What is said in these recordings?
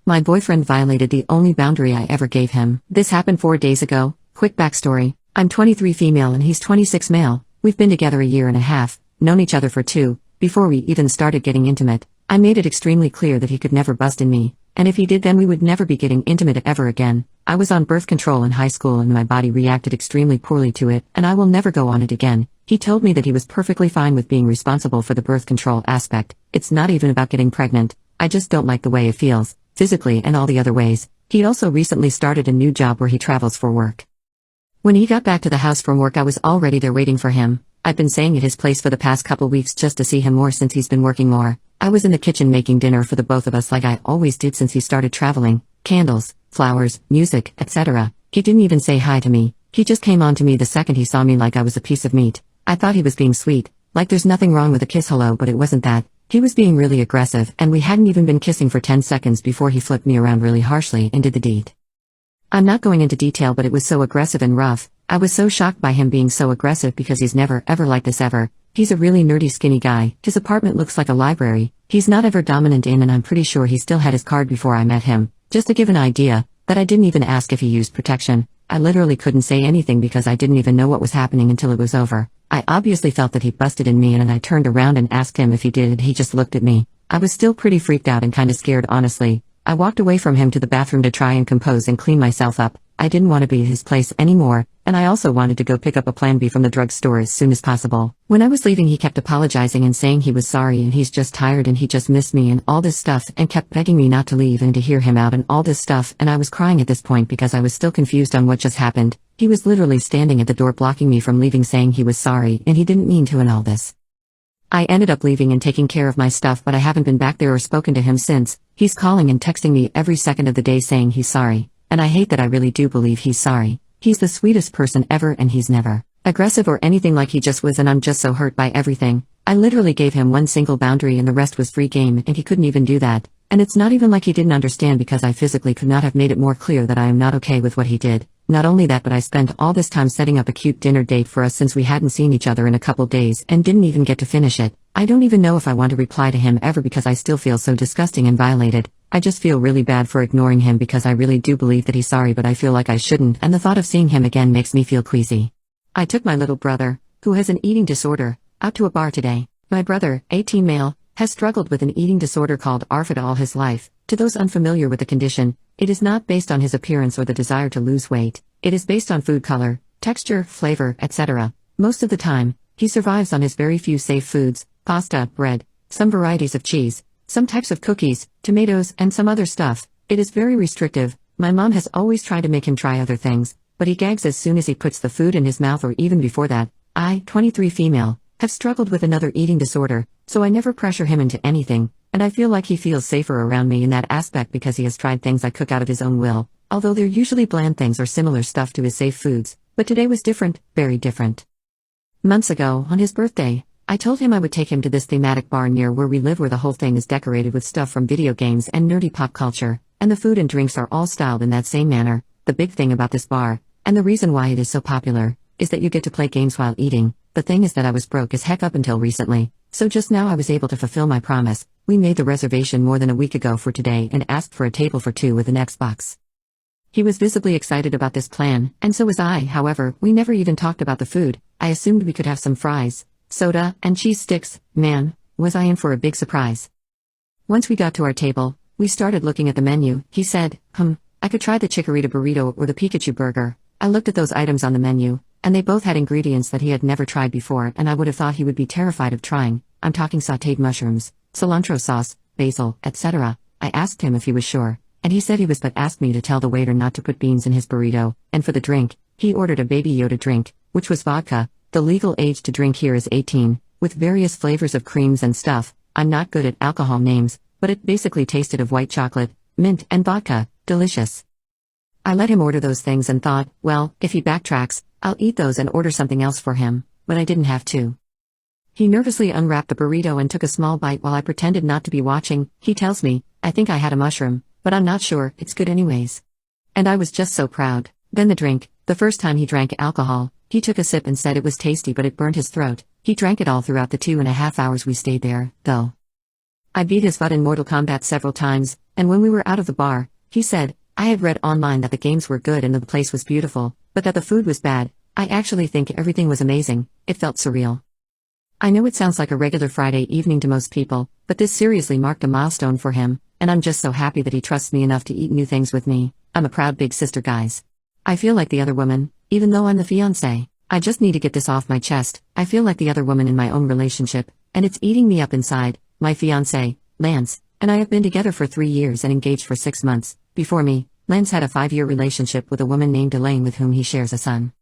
My boyfriend violated the only boundary I ever gave him. This happened 4 days ago. Quick backstory. I'm 23 female and he's 26 male. We've been together a year and a half, known each other for 2, before we even started getting intimate. I made it extremely clear that he could never bust in me, and if he did then we would never be getting intimate ever again. I was on birth control in high school and my body reacted extremely poorly to it, and I will never go on it again. He told me that he was perfectly fine with being responsible for the birth control aspect. It's not even about getting pregnant. I just don't like the way it feels, physically and all the other ways. He also recently started a new job where he travels for work. When he got back to the house from work I was already there waiting for him. I've been staying at his place for the past couple weeks just to see him more since he's been working more. I was in the kitchen making dinner for the both of us like I always did since he started traveling. Candles, flowers, music, etc. He didn't even say hi to me. He just came on to me the second he saw me like I was a piece of meat. I thought he was being sweet, like there's nothing wrong with a kiss hello, but it wasn't that. He was being really aggressive and we hadn't even been kissing for 10 seconds before he flipped me around really harshly and did the deed. I'm not going into detail but it was so aggressive and rough. I was so shocked by him being so aggressive because he's never ever like this ever. He's a really nerdy skinny guy. His apartment looks like a library. He's not ever dominant in and I'm pretty sure he still had his card before I met him. Just to give an idea, that I didn't even ask if he used protection. I literally couldn't say anything because I didn't even know what was happening until it was over. I obviously felt that he busted in me and I turned around and asked him if he did and he just looked at me. I was still pretty freaked out and kinda scared honestly. I walked away from him to the bathroom to try and compose and clean myself up. I didn't want to be at his place anymore, and I also wanted to go pick up a Plan B from the drugstore as soon as possible. When I was leaving he kept apologizing and saying he was sorry and he's just tired and he just missed me and all this stuff and kept begging me not to leave and to hear him out and all this stuff, and I was crying at this point because I was still confused on what just happened. He was literally standing at the door blocking me from leaving saying he was sorry and he didn't mean to and all this. I ended up leaving and taking care of my stuff but I haven't been back there or spoken to him since. He's calling and texting me every second of the day saying he's sorry. And I hate that I really do believe he's sorry. He's the sweetest person ever and he's never aggressive or anything like he just was and I'm just so hurt by everything. I literally gave him one single boundary and the rest was free game and he couldn't even do that. And it's not even like he didn't understand because I physically could not have made it more clear that I am not okay with what he did. Not only that but I spent all this time setting up a cute dinner date for us since we hadn't seen each other in a couple days and didn't even get to finish it. I don't even know if I want to reply to him ever because I still feel so disgusting and violated. I just feel really bad for ignoring him because I really do believe that he's sorry but I feel like I shouldn't and the thought of seeing him again makes me feel queasy. I took my little brother, who has an eating disorder, out to a bar today. My brother, 18 male, has struggled with an eating disorder called ARFID all his life. To those unfamiliar with the condition, it is not based on his appearance or the desire to lose weight. It is based on food color, texture, flavor, etc. Most of the time, he survives on his very few safe foods, pasta, bread, some varieties of cheese, some types of cookies, tomatoes, and some other stuff. It is very restrictive. My mom has always tried to make him try other things, but he gags as soon as he puts the food in his mouth or even before that. I, 23 female, have struggled with another eating disorder, so I never pressure him into anything, and I feel like he feels safer around me in that aspect because he has tried things I cook out of his own will, although they're usually bland things or similar stuff to his safe foods, but today was different, very different. Months ago, on his birthday, I told him I would take him to this thematic bar near where we live where the whole thing is decorated with stuff from video games and nerdy pop culture, and the food and drinks are all styled in that same manner. The big thing about this bar, and the reason why it is so popular, is that you get to play games while eating. The thing is that I was broke as heck up until recently, so just now I was able to fulfill my promise. We made the reservation more than a week ago for today and asked for a table for 2 with an Xbox. He was visibly excited about this plan, and so was I. However, we never even talked about the food. I assumed we could have some fries, soda, and cheese sticks. Man, was I in for a big surprise. Once we got to our table, we started looking at the menu. He said, I could try the Chikorita burrito or the Pikachu burger. I looked at those items on the menu, and they both had ingredients that he had never tried before and I would have thought he would be terrified of trying. I'm talking sautéed mushrooms, cilantro sauce, basil, etc. I asked him if he was sure, and he said he was but asked me to tell the waiter not to put beans in his burrito, and for the drink, he ordered a Baby Yoda drink, which was vodka. The legal age to drink here is 18, with various flavors of creams and stuff. I'm not good at alcohol names, but it basically tasted of white chocolate, mint, and vodka. Delicious. I let him order those things and thought, well, if he backtracks, I'll eat those and order something else for him, but I didn't have to. He nervously unwrapped the burrito and took a small bite while I pretended not to be watching. He tells me, I think I had a mushroom, but I'm not sure, it's good anyways. And I was just so proud. Then the drink. The first time he drank alcohol, he took a sip and said it was tasty but it burned his throat. He drank it all throughout the 2.5 hours we stayed there, though. I beat his butt in Mortal Kombat several times, And when we were out of the bar, he said, I had read online that the games were good and the place was beautiful, but that the food was bad. I actually think everything was amazing. It felt surreal. I know it sounds like a regular Friday evening to most people, but this seriously marked a milestone for him, and I'm just so happy that he trusts me enough to eat new things with me. I'm a proud big sister, guys. I feel like the other woman, even though I'm the fiancé. I just need to get this off my chest. I feel like the other woman in my own relationship, and it's eating me up inside. My fiancé, Lance, and I have been together for 3 years and engaged for 6 months. Before me, Lance had a 5-year relationship with a woman named Elaine with whom he shares a son.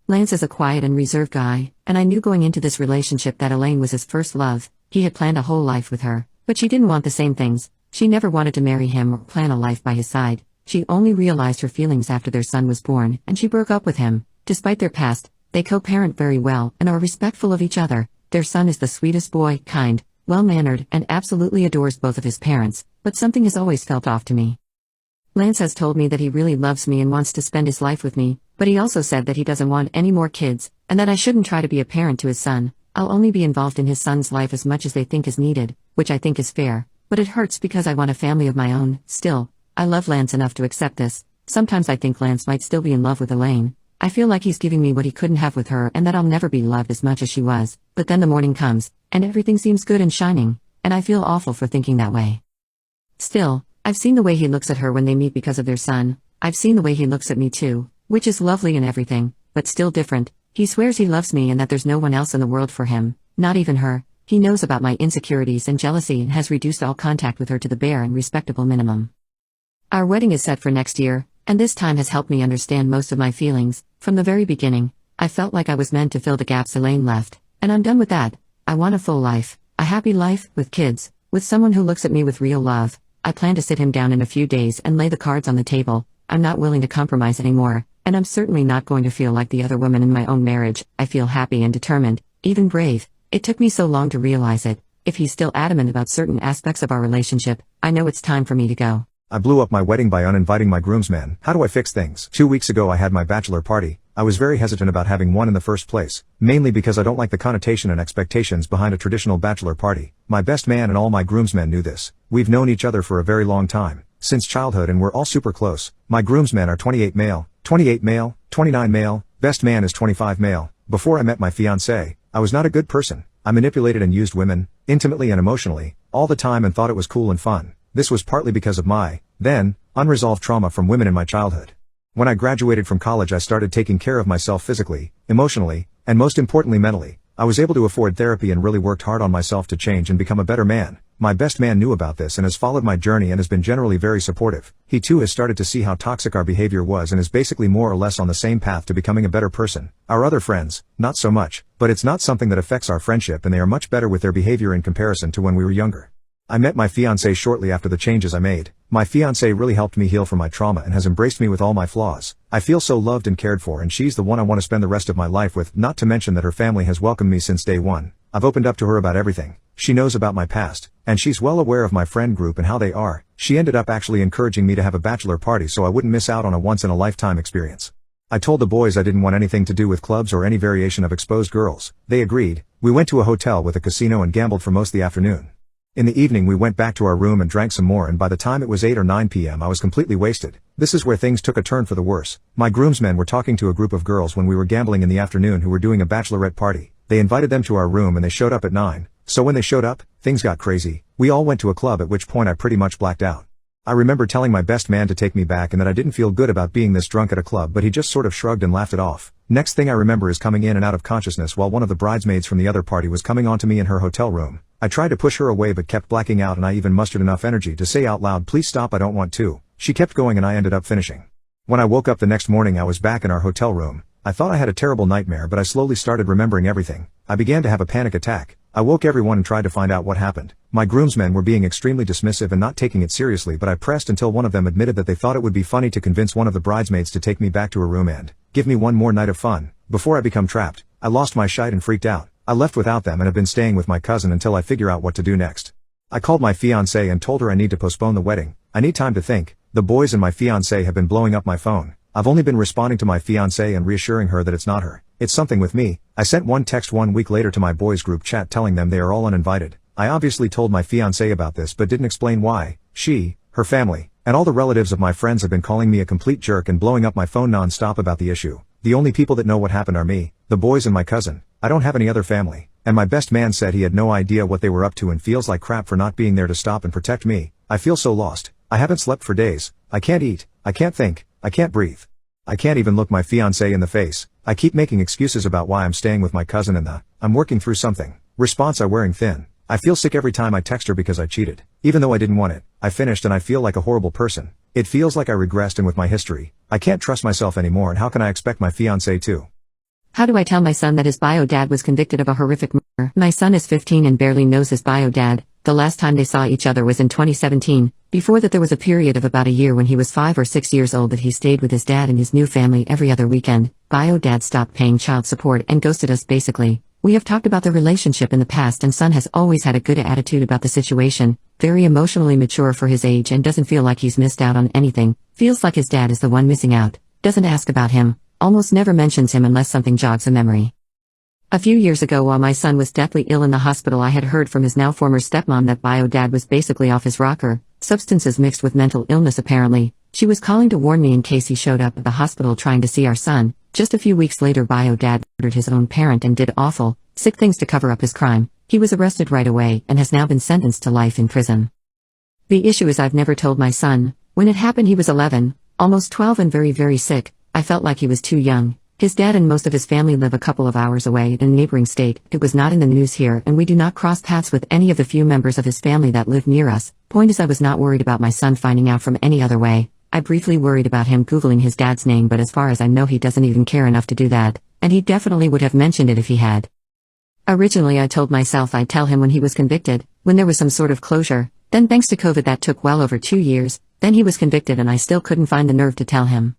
Lance is a quiet and reserved guy, and I knew going into this relationship that Elaine was his first love. He had planned a whole life with her, but she didn't want the same things. She never wanted to marry him or plan a life by his side. She only realized her feelings after their son was born, and she broke up with him. Despite their past, they co-parent very well and are respectful of each other. Their son is the sweetest boy, kind, well-mannered, and absolutely adores both of his parents, but something has always felt off to me. Lance has told me that he really loves me and wants to spend his life with me, but he also said that he doesn't want any more kids, and that I shouldn't try to be a parent to his son. I'll only be involved in his son's life as much as they think is needed, which I think is fair, but it hurts because I want a family of my own. Still, I love Lance enough to accept this. Sometimes I think Lance might still be in love with Elaine. I feel like he's giving me what he couldn't have with her and that I'll never be loved as much as she was, but then the morning comes, and everything seems good and shining, and I feel awful for thinking that way. Still, I've seen the way he looks at her when they meet because of their son. I've seen the way he looks at me too, which is lovely and everything, but still different. He swears he loves me and that there's no one else in the world for him, not even her. He knows about my insecurities and jealousy and has reduced all contact with her to the bare and respectable minimum. Our wedding is set for next year, and this time has helped me understand most of my feelings. From the very beginning, I felt like I was meant to fill the gaps Elaine left, and I'm done with that. I want a full life, a happy life, with kids, with someone who looks at me with real love. I plan to sit him down in a few days and lay the cards on the table. I'm not willing to compromise anymore, and I'm certainly not going to feel like the other woman in my own marriage. I feel happy and determined, even brave. It took me so long to realize it. If he's still adamant about certain aspects of our relationship, I know it's time for me to go. I blew up my wedding by uninviting my groomsmen. How do I fix things? 2 weeks ago I had my bachelor party. I was very hesitant about having one in the first place, mainly because I don't like the connotation and expectations behind a traditional bachelor party. My best man and all my groomsmen knew this. We've known each other for a very long time, since childhood, and we're all super close. My groomsmen are 28 male, 29 male, best man is 25 male. Before I met my fiancé, I was not a good person. I manipulated and used women, intimately and emotionally, all the time, and thought it was cool and fun. This was partly because of my, then, unresolved trauma from women in my childhood. When I graduated from college, I started taking care of myself physically, emotionally, and most importantly mentally. I was able to afford therapy and really worked hard on myself to change and become a better man. My best man knew about this and has followed my journey and has been generally very supportive. He too has started to see how toxic our behavior was and is basically more or less on the same path to becoming a better person. Our other friends, not so much, but it's not something that affects our friendship, and they are much better with their behavior in comparison to when we were younger. I met my fiancé shortly after the changes I made. My fiancé really helped me heal from my trauma and has embraced me with all my flaws. I feel so loved and cared for, and she's the one I want to spend the rest of my life with, not to mention that her family has welcomed me since day one. I've opened up to her about everything. She knows about my past, and she's well aware of my friend group and how they are. She ended up actually encouraging me to have a bachelor party so I wouldn't miss out on a once-in-a-lifetime experience. I told the boys I didn't want anything to do with clubs or any variation of exposed girls. They agreed. We went to a hotel with a casino and gambled for most of the afternoon. In the evening we went back to our room and drank some more, and by the time it was 8 or 9 p.m. I was completely wasted. This is where things took a turn for the worse. My groomsmen were talking to a group of girls when we were gambling in the afternoon who were doing a bachelorette party. They invited them to our room and they showed up at 9. So when they showed up, things got crazy. We all went to a club, at which point I pretty much blacked out. I remember telling my best man to take me back and that I didn't feel good about being this drunk at a club, but he just sort of shrugged and laughed it off. Next thing I remember is coming in and out of consciousness while one of the bridesmaids from the other party was coming onto me in her hotel room. I tried to push her away but kept blacking out, and I even mustered enough energy to say out loud, "Please stop, I don't want to." She kept going and I ended up finishing. When I woke up the next morning I was back in our hotel room. I thought I had a terrible nightmare, but I slowly started remembering everything. I began to have a panic attack. I woke everyone and tried to find out what happened. My groomsmen were being extremely dismissive and not taking it seriously, but I pressed until one of them admitted that they thought it would be funny to convince one of the bridesmaids to take me back to her room and give me one more night of fun before I become trapped. I lost my shite and freaked out. I left without them and have been staying with my cousin until I figure out what to do next. I called my fiancé and told her I need to postpone the wedding. I need time to think. The boys and my fiancé have been blowing up my phone. I've only been responding to my fiancé and reassuring her that it's not her. It's something with me. I sent one text 1 week later to my boys group chat telling them they are all uninvited. I obviously told my fiancé about this but didn't explain why. her family, and all the relatives of my friends have been calling me a complete jerk and blowing up my phone non-stop about the issue. The only people that know what happened are me, the boys and my cousin. I don't have any other family. And my best man said he had no idea what they were up to and feels like crap for not being there to stop and protect me. I feel so lost. I haven't slept for days. I can't eat. I can't think. I can't breathe. I can't even look my fiancé in the face. I keep making excuses about why I'm staying with my cousin and I'm working through something. Response: I'm wearing thin. I feel sick every time I text her because I cheated. Even though I didn't want it, I finished and I feel like a horrible person. It feels like I regressed and with my history, I can't trust myself anymore, and how can I expect my fiancé to? How do I tell my son that his bio dad was convicted of a horrific murder? My son is 15 and barely knows his bio dad. The last time they saw each other was in 2017. Before that there was a period of about a year when he was 5 or 6 years old that he stayed with his dad and his new family every other weekend. Bio dad stopped paying child support and ghosted us basically. We have talked about the relationship in the past and son has always had a good attitude about the situation, very emotionally mature for his age and doesn't feel like he's missed out on anything, feels like his dad is the one missing out, doesn't ask about him, almost never mentions him unless something jogs a memory. A few years ago while my son was deathly ill in the hospital I had heard from his now former stepmom that bio dad was basically off his rocker, substances mixed with mental illness apparently. She was calling to warn me in case he showed up at the hospital trying to see our son. Just a few weeks later bio dad murdered his own parent and did awful, sick things to cover up his crime. He was arrested right away and has now been sentenced to life in prison. The issue is I've never told my son. When it happened he was 11, almost 12 and very sick. I felt like he was too young. His dad and most of his family live a couple of hours away in a neighboring state. It was not in the news here and we do not cross paths with any of the few members of his family that live near us. Point is I was not worried about my son finding out from any other way. I briefly worried about him googling his dad's name, but as far as I know he doesn't even care enough to do that, and he definitely would have mentioned it if he had. Originally I told myself I'd tell him when he was convicted, when there was some sort of closure, then thanks to COVID that took well over 2 years, then he was convicted and I still couldn't find the nerve to tell him.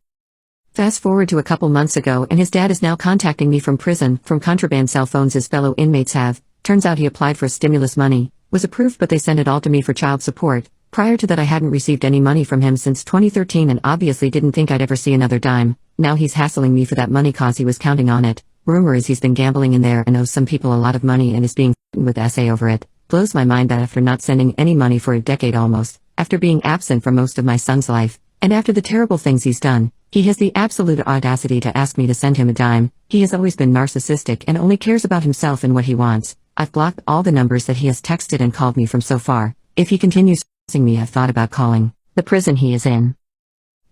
Fast forward to a couple months ago and his dad is now contacting me from prison, from contraband cell phones his fellow inmates have. Turns out he applied for stimulus money, was approved but they sent it all to me for child support. Prior to that I hadn't received any money from him since 2013 and obviously didn't think I'd ever see another dime. Now he's hassling me for that money cause he was counting on it. Rumor is he's been gambling in there and owes some people a lot of money and is being with SA over it. Blows my mind that after not sending any money for a decade almost, after being absent for most of my son's life, and after the terrible things he's done, he has the absolute audacity to ask me to send him a dime. He has always been narcissistic and only cares about himself and what he wants. I've blocked all the numbers that he has texted and called me from so far. If he continues harassing me I've thought about calling the prison he is in.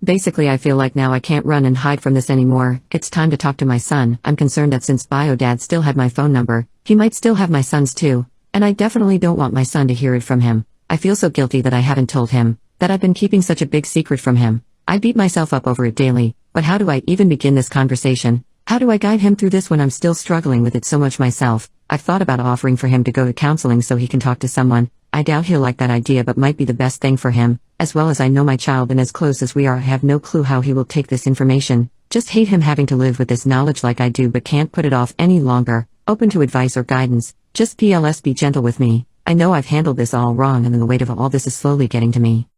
Basically I feel like now I can't run and hide from this anymore. It's time to talk to my son. I'm concerned that since bio dad still had my phone number, he might still have my son's too, and I definitely don't want my son to hear it from him. I feel so guilty that I haven't told him, that I've been keeping such a big secret from him. I beat myself up over it daily, but how do I even begin this conversation? How do I guide him through this when I'm still struggling with it so much myself? I've thought about offering for him to go to counseling so he can talk to someone. I doubt he'll like that idea but might be the best thing for him. As well as I know my child and as close as we are I have no clue how he will take this information. Just hate him having to live with this knowledge like I do but can't put it off any longer. Open to advice or guidance. Just PLS be gentle with me. I know I've handled this all wrong and the weight of all this is slowly getting to me.